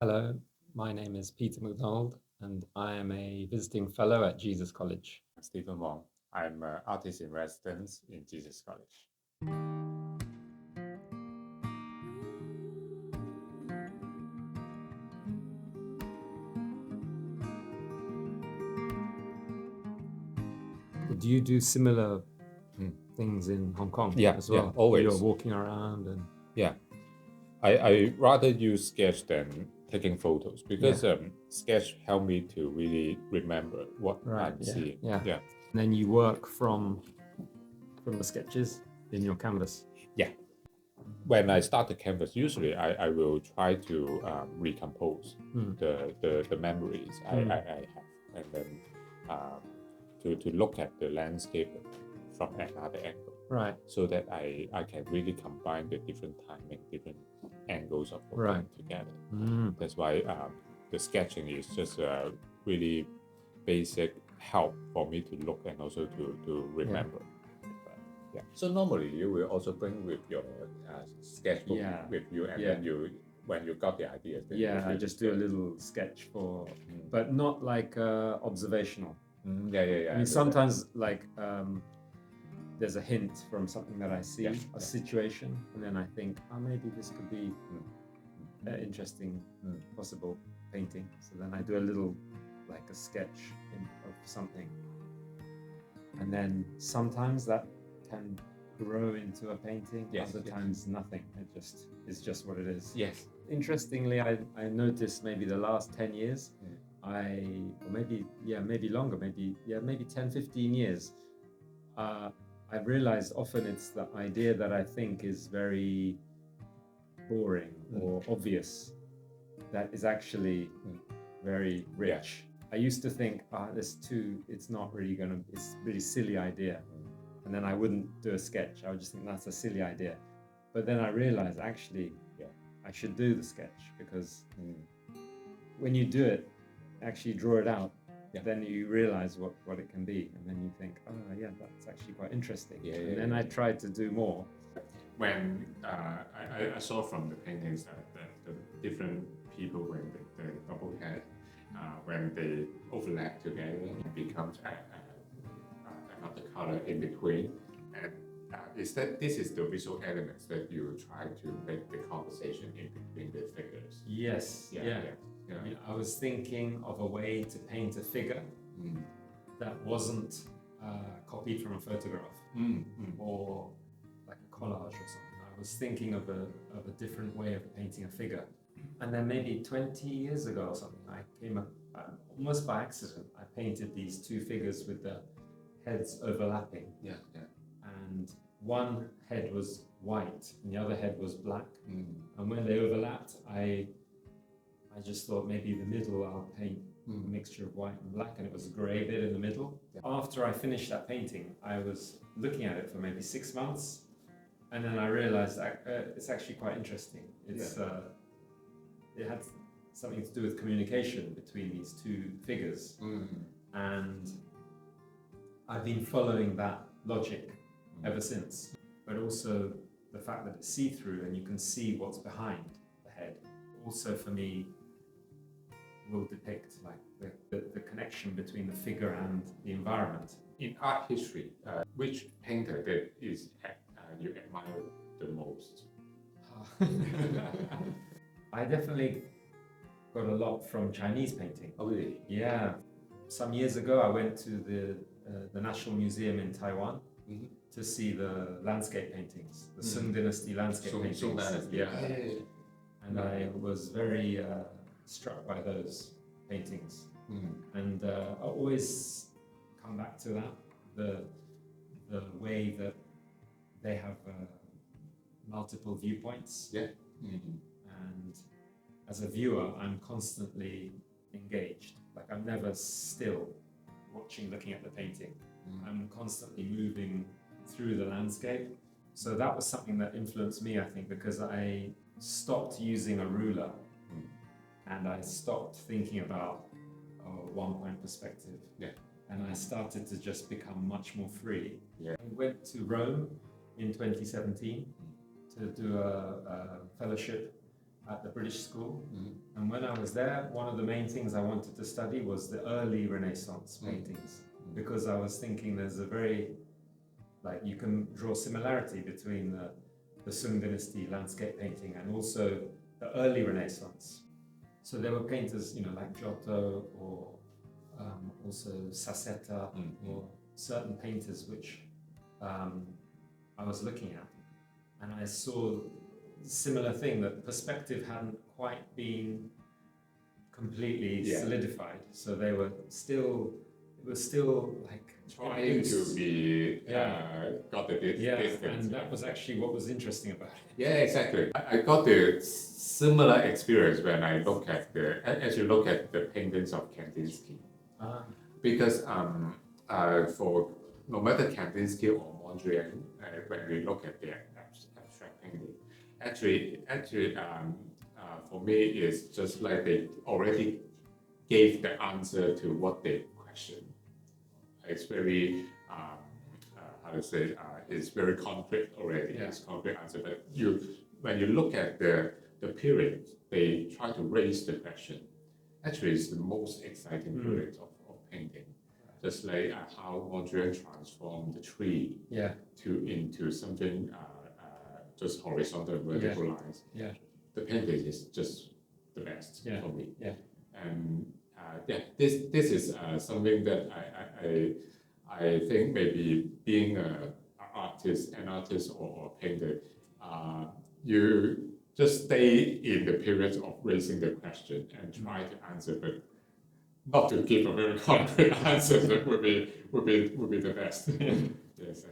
Hello, my name is Peter McDonald, and I am a visiting fellow at Jesus College. Stephen Wong. I'm an artist in residence in Jesus College. Do you do similar things in Hong Kong as well? Always. You're walking around and Yeah, I rather use sketch than taking photos because sketch help me to really remember what I'm seeing. yeah. And then you work from the sketches in your canvas. Yeah. When I start the canvas, usually I will try to recompose the memories I have, and then to look at the landscape from another angle. Right. So that I can really combine the different timing, different angles of looking together. That's why the sketching is just a really basic help for me to look and also to remember. Yeah. So normally you will also bring with your sketchbook with you, and then when you got the ideas. I just do a little sketch but not like observational. I mean, sometimes like there's a hint from something that I see, a situation, and then I think, oh, maybe this could be an interesting possible painting. So then I do a little, like a sketch of something. And then sometimes that can grow into a painting, other times nothing. It's just what it is. Yes. Interestingly, I noticed maybe the last 10 years, or maybe longer, maybe 10, 15 years, I've realized often it's the idea that I think is very boring or obvious that is actually very rich. I used to think, it's not really it's a really silly idea. And then I wouldn't do a sketch. I would just think that's a silly idea. But then I realized actually, I should do the sketch because when you do it, actually draw it out, then you realize what it can be, and then you think, that's actually quite interesting. And then I tried to do more. When I saw from the paintings that the different people when the double head, when they overlap together, it becomes another color in between. And this is the visual elements that you try to make the conversation in between the figures. Yes. I mean, I was thinking of a way to paint a figure that wasn't copied from a photograph or like a collage or something. I was thinking of a different way of painting a figure. And then maybe 20 years ago or something, I came up, almost by accident, I painted these two figures with the heads overlapping. And one head was white and the other head was black. And when they overlapped, I just thought maybe the middle I'll paint a mixture of white and black, and it was a grey bit in the middle. After I finished that painting, I was looking at it for maybe 6 months, and then I realized that it's actually quite interesting. It had something to do with communication between these two figures, and I've been following that logic ever since. But also the fact that it's see-through and you can see what's behind the head, also for me will depict like the connection between the figure and the environment. In art history, which painter that is you admire the most? I definitely got a lot from Chinese painting. Oh, really? Yeah. Some years ago, I went to the National Museum in Taiwan to see the landscape paintings, the Sung Dynasty landscape paintings. Sung Dynasty. And I was very struck by those paintings. And I always come back to that, the way that they have multiple viewpoints. And as a viewer, I'm constantly engaged. Like I'm never still looking at the painting. I'm constantly moving through the landscape. So that was something that influenced me, I think, because I stopped using a ruler and I stopped thinking about a one-point perspective. And I started to just become much more free. I went to Rome in 2017 to do a fellowship at the British School. And when I was there, one of the main things I wanted to study was the early Renaissance paintings, because I was thinking there's a very, like, you can draw similarity between the Sung Dynasty landscape painting and also the early Renaissance. So there were painters, you know, like Giotto or also Sassetta or certain painters which I was looking at, and I saw a similar thing, that perspective hadn't quite been completely solidified. So they were still, it was still like trying to be got the distance. And that was actually what was interesting about it. Yeah, exactly. I got the similar experience when I look at as you look at the paintings of Kandinsky. Because for no matter Kandinsky or Mondrian, when we look at their abstract painting, actually, for me, it's just like they already gave the answer to what they questioned. It's very, how to say, it's very concrete already. Yeah. It's concrete answer. But when you look at the period, they try to raise the question. Actually, it's the most exciting period of painting. Just like how Mondrian transformed the tree into something just horizontal, vertical lines. Yeah. The painting is just the best for me. Yeah. And this is something that I think maybe being an artist or a painter, you just stay in the period of raising the question and try to answer, but not to give a very concrete answer that would be the best. Yes.